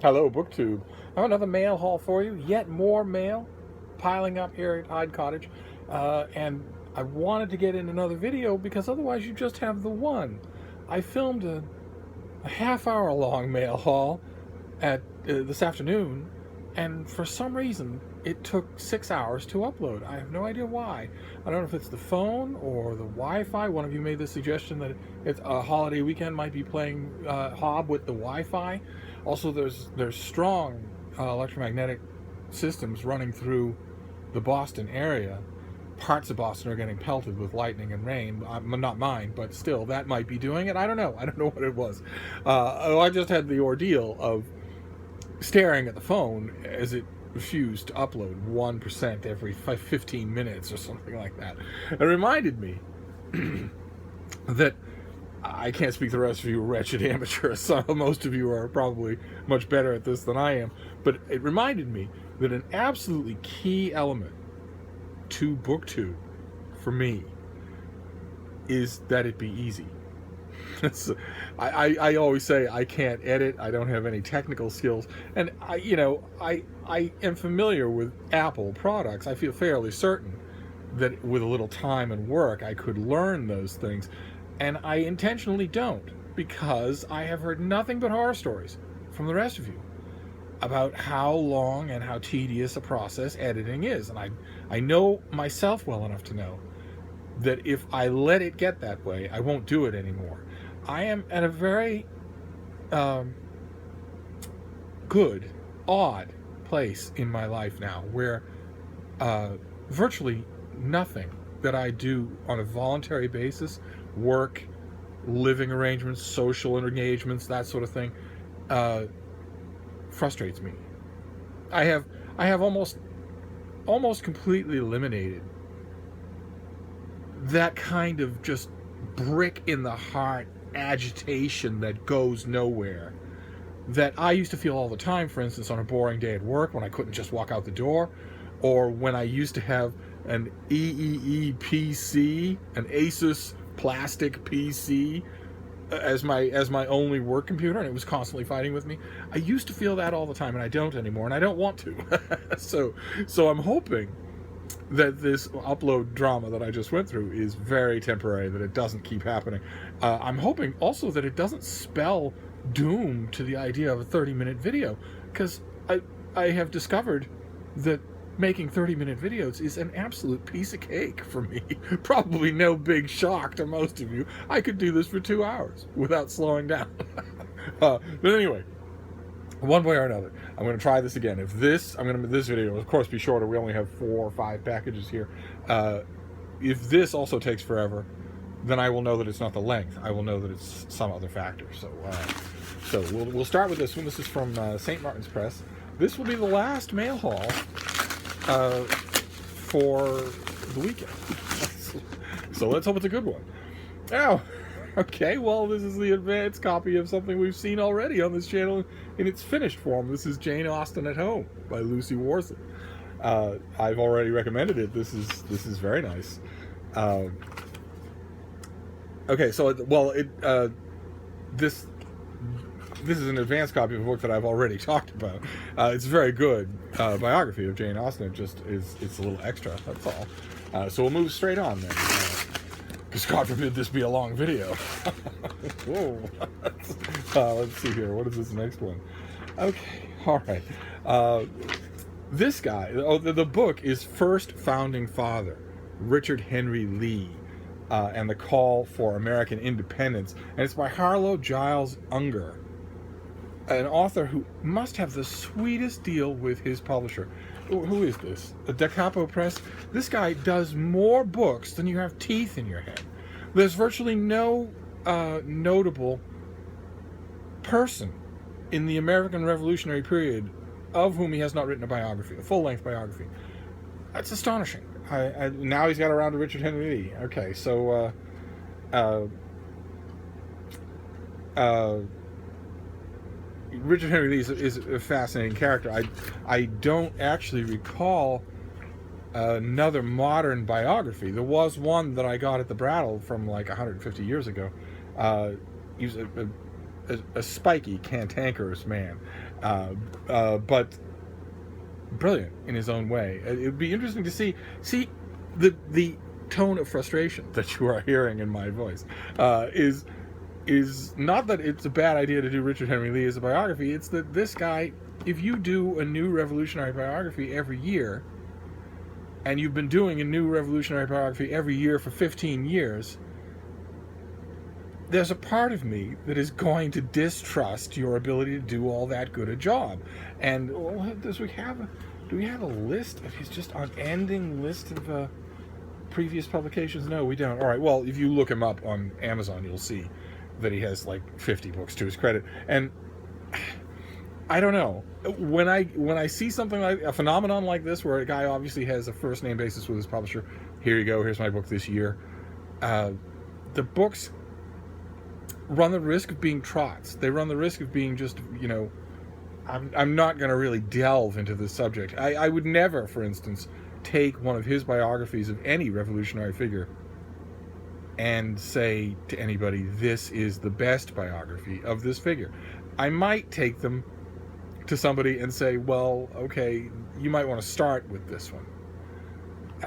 Hello, BookTube. I have another mail haul for you. Yet more mail piling up here at Hyde Cottage. And I wanted to get in another video because otherwise you just have the one. I filmed a half-hour long mail haul at this afternoon, and for some reason it took 6 hours to upload. I have no idea why. I don't know if it's the phone or the Wi-Fi. One of you made the suggestion that it's a holiday weekend might be playing hob with the Wi-Fi. Also, there's strong electromagnetic systems running through the Boston area. Parts of Boston are getting pelted with lightning and rain. Not mine, but still, that might be doing it. I don't know. I don't know what it was. I just had the ordeal of staring at the phone as it refused to upload 1% every 15 minutes or something like that. It reminded me that I can't speak to the rest of you wretched amateurs. So most of you are probably much better at this than I am. But it reminded me that an absolutely key element to BookTube for me is that it be easy. I always say I can't edit. I don't have any technical skills, and I am familiar with Apple products. I feel fairly certain that with a little time and work, I could learn those things, and I intentionally don't because I have heard nothing but horror stories from the rest of you about how long and how tedious a process editing is, and I know myself well enough to know that if I let it get that way, I won't do it anymore. I am at a very good, odd place in my life now where virtually nothing that I do on a voluntary basis, work, living arrangements, social engagements, that sort of thing, frustrates me. I have almost completely eliminated that kind of just brick in the heart agitation that goes nowhere that I used to feel all the time, for instance, on a boring day at work when I couldn't just walk out the door, or when I used to have an EEE PC, an Asus plastic PC, as my only work computer, and it was constantly fighting with me. I used to feel that all the time, and I don't anymore, and I don't want to. so I'm hoping that this upload drama that I just went through is very temporary, that it doesn't keep happening. I'm hoping also that it doesn't spell doom to the idea of a 30-minute video, because I have discovered that making 30-minute videos is an absolute piece of cake for me. Probably no big shock to most of you. I could do this for 2 hours without slowing down. But anyway, one way or another, I'm going to try this again. This video will of course be shorter. We only have 4 or 5 packages here. If this also takes forever, then I will know that it's not the length. I will know that it's some other factor. So we'll start with this one. This is from St. Martin's Press. This will be the last mail haul for the weekend. So let's hope it's a good one. Oh, okay, well, this is the advanced copy of something we've seen already on this channel in its finished form. This is Jane Austen at Home by Lucy Worsley. I've already recommended it. This is very nice. Okay, so this is an advanced copy of a book that I've already talked about. It's a very good biography of Jane Austen. It's a little extra, that's all. So we'll move straight on then. Because God forbid this be a long video. Whoa. Let's see here. What is this next one? Okay, all right. This guy, the book is First Founding Father, Richard Henry Lee, and the Call for American Independence. And it's by Harlow Giles Unger, an author who must have the sweetest deal with his publisher. Who is this? Da Capo Press? This guy does more books than you have teeth in your head. There's virtually no notable person in the American Revolutionary period of whom he has not written a biography, a full-length biography. That's astonishing. Now he's got around to Richard Henry Lee. Okay, so Richard Henry Lee is a fascinating character. I don't actually recall another modern biography. There was one that I got at the Brattle from like 150 years ago. He was a spiky, cantankerous man, but brilliant in his own way. It would be interesting to see the tone of frustration that you are hearing in my voice is not that it's a bad idea to do Richard Henry Lee as a biography. It's that this guy, if you do a new revolutionary biography every year, and you've been doing a new revolutionary biography every year for 15 years, there's a part of me that is going to distrust your ability to do all that good a job. And do we have a list of his just unending list of previous publications? No, we don't. All right, well, if you look him up on Amazon, you'll see that he has like 50 books to his credit. And I don't know, when I see something like a phenomenon like this, where a guy obviously has a first name basis with his publisher, here you go, here's my book this year, the books run the risk of being trots. They run the risk of being just, I'm not going to really delve into this subject. I would never, for instance, take one of his biographies of any revolutionary figure and say to anybody, this is the best biography of this figure. I might take them to somebody and say, well, okay, you might want to start with this one.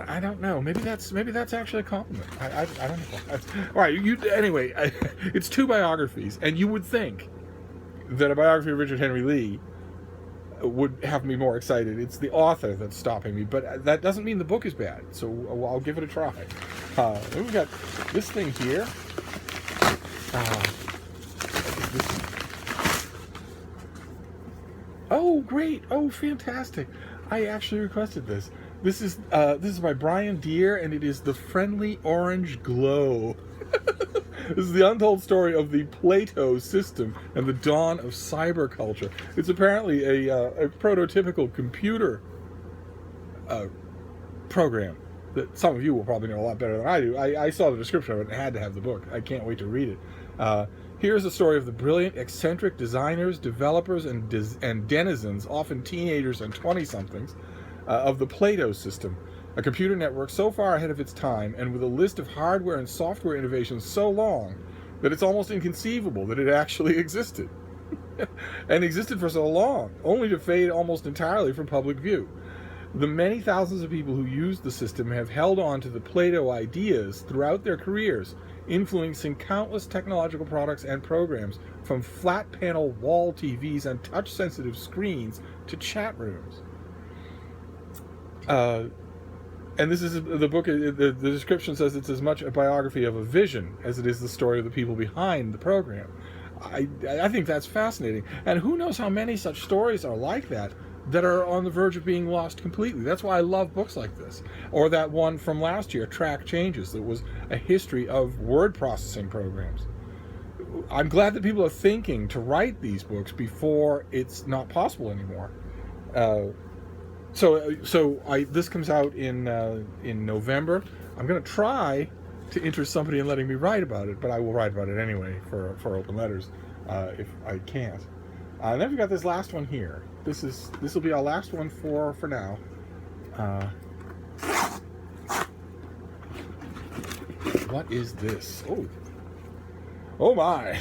I don't know. Maybe that's actually a compliment. I don't know. All right. Anyway, it's two biographies, and you would think that a biography of Richard Henry Lee would have me more excited. It's the author that's stopping me, but that doesn't mean the book is bad. So I'll give it a try. We've got this thing here. Oh, great! Oh, fantastic! I actually requested this. This is by Brian Deere, and it is The Friendly Orange Glow. This is the untold story of the Plato system and the dawn of cyberculture. It's apparently a prototypical computer program that some of you will probably know a lot better than I do. I saw the description of it and had to have the book. I can't wait to read it. Here's the story of the brilliant, eccentric designers, developers, and denizens, often teenagers and 20-somethings, of the Plato system, a computer network so far ahead of its time and with a list of hardware and software innovations so long that it's almost inconceivable that it actually existed. And existed for so long, only to fade almost entirely from public view. The many thousands of people who used the system have held on to the Plato ideas throughout their careers, influencing countless technological products and programs, from flat panel wall TVs and touch-sensitive screens to chat rooms. And this is the book. The description says it's as much a biography of a vision as it is the story of the people behind the program. I think that's fascinating. And who knows how many such stories are like that are on the verge of being lost completely. That's why I love books like this. Or that one from last year, Track Changes, that was a history of word processing programs. I'm glad that people are thinking to write these books before it's not possible anymore. So this comes out in November. I'm going to try to interest somebody in letting me write about it, but I will write about it anyway for Open Letters if I can't. And then we've got this last one here. This will be our last one for now. What is this? Oh my!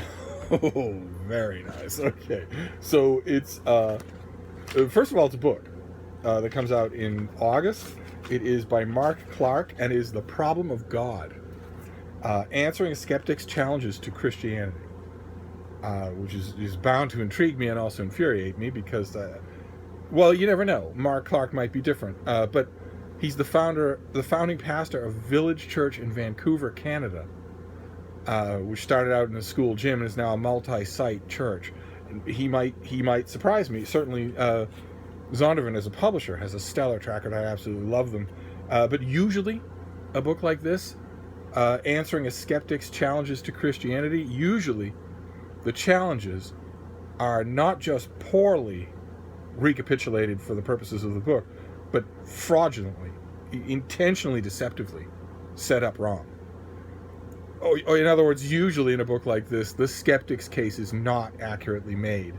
Oh, very nice. Okay, so it's first of all, it's a book that comes out in August. It is by Mark Clark and is The Problem of God, answering a skeptic's challenges to Christianity, which is bound to intrigue me and also infuriate me because, well, you never know. Mark Clark might be different, but he's the founding pastor of Village Church in Vancouver, Canada, which started out in a school gym and is now a multi-site church. He might surprise me. Certainly, Zondervan as a publisher has a stellar track record. I absolutely love them. But usually, a book like this, answering a skeptic's challenges to Christianity, usually the challenges are not just poorly recapitulated for the purposes of the book, but fraudulently, intentionally, deceptively set up wrong. Or in other words, usually in a book like this, the skeptic's case is not accurately made,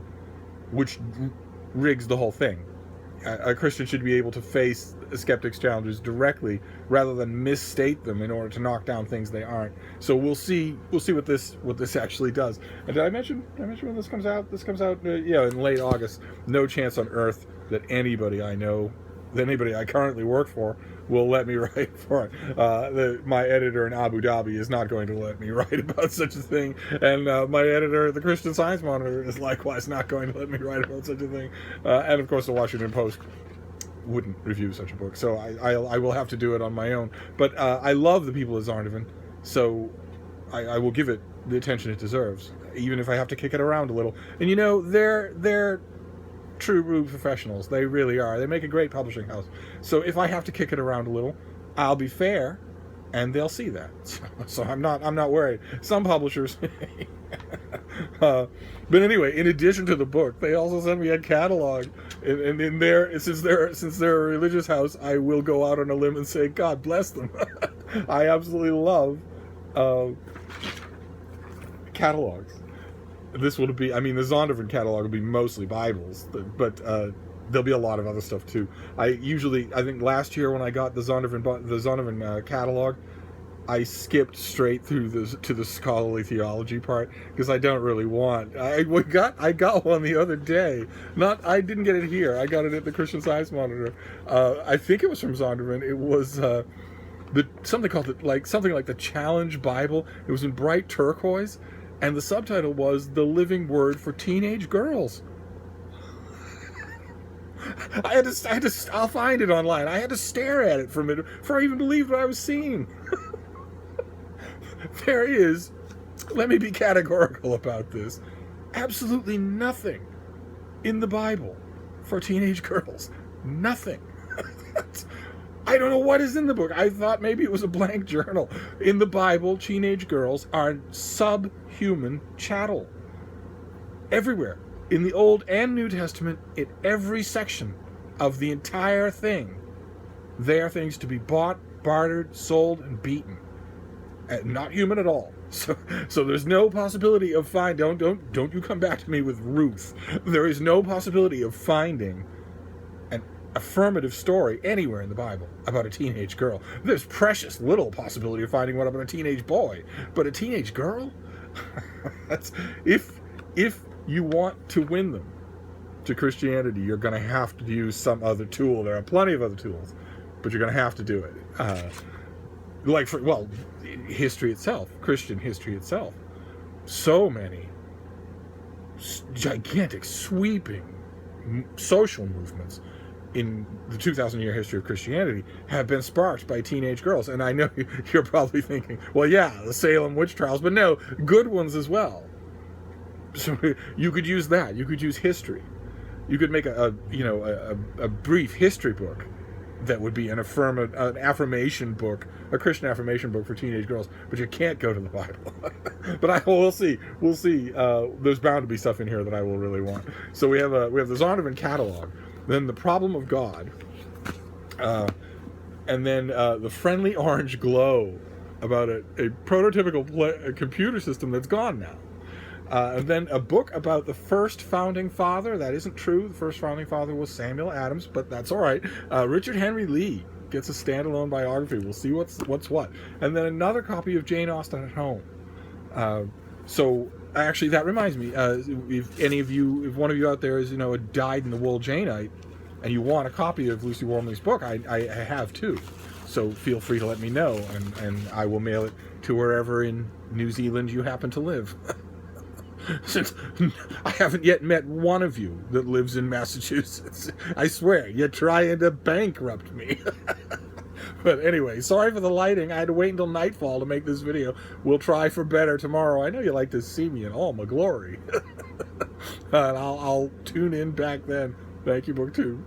which rigs the whole thing. a Christian should be able to face a skeptic's challenges directly rather than misstate them in order to knock down things they aren't. So we'll see what this actually does. And did I mention when this comes out? This comes out in late August. No chance on earth that anybody I know, that anybody I currently work for, will let me write for it. My editor in Abu Dhabi is not going to let me write about such a thing, and my editor at the Christian Science Monitor is likewise not going to let me write about such a thing. And of course, the Washington Post wouldn't review such a book, so I will have to do it on my own. But I love the people of Zondervan, so I will give it the attention it deserves, even if I have to kick it around a little. And they're true professionals. They really are. They make a great publishing house. So if I have to kick it around a little, I'll be fair, and they'll see that. So I'm not worried. Some publishers. But anyway, in addition to the book, they also sent me a catalog. And in there, since they're a religious house, I will go out on a limb and say, God bless them. I absolutely love catalogs. This will be, the Zondervan catalog will be mostly Bibles, but there'll be a lot of other stuff too. I think last year when I got the Zondervan catalog, I skipped straight through to the scholarly theology part because I don't really want. I got one the other day. I didn't get it here. I got it at the Christian Science Monitor. I think it was from Zondervan. It was something like the Challenge Bible. It was in bright turquoise. And the subtitle was The Living Word for Teenage Girls. I'll find it online. I had to stare at it for a minute before I even believed what I was seeing. There is, let me be categorical about this, absolutely nothing in the Bible for teenage girls. Nothing. I don't know what is in the book. I thought maybe it was a blank journal. In the Bible, teenage girls are subhuman chattel. Everywhere. In the Old and New Testament, in every section of the entire thing, they are things to be bought, bartered, sold, and beaten. Not human at all. So there's no possibility of don't you come back to me with Ruth. There is no possibility of finding affirmative story anywhere in the Bible about a teenage girl. There's precious little possibility of finding one about a teenage boy, but a teenage girl? That's if you want to win them to Christianity, you're going to have to use some other tool. There are plenty of other tools, but you're going to have to do it. History itself, Christian history itself. So many gigantic, sweeping social movements in the 2,000-year history of Christianity have been sparked by teenage girls. And I know you're probably thinking, well, yeah, the Salem witch trials, but no, good ones as well. So you could use that. You could use history. You could make a brief history book that would be an affirmation book, a Christian affirmation book for teenage girls, but you can't go to the Bible. But we'll see. We'll see. There's bound to be stuff in here that I will really want. So we have the Zondervan catalog, then The Problem of God, and then The Friendly Orange Glow, about a prototypical computer system that's gone now. And then a book about the first founding father. That isn't true. The first founding father was Samuel Adams, but that's all right. Richard Henry Lee gets a standalone biography. We'll see what's what. And then another copy of Jane Austen at Home. So actually, that reminds me. If one of you out there is a dyed-in-the-wool Janeite, and you want a copy of Lucy Wormley's book, I have too. So feel free to let me know, and I will mail it to wherever in New Zealand you happen to live. Since I haven't yet met one of you that lives in Massachusetts. I swear, you're trying to bankrupt me. But anyway, sorry for the lighting. I had to wait until nightfall to make this video. We'll try for better tomorrow. I know you like to see me in all my glory. And I'll tune in back then. Thank you, BookTube.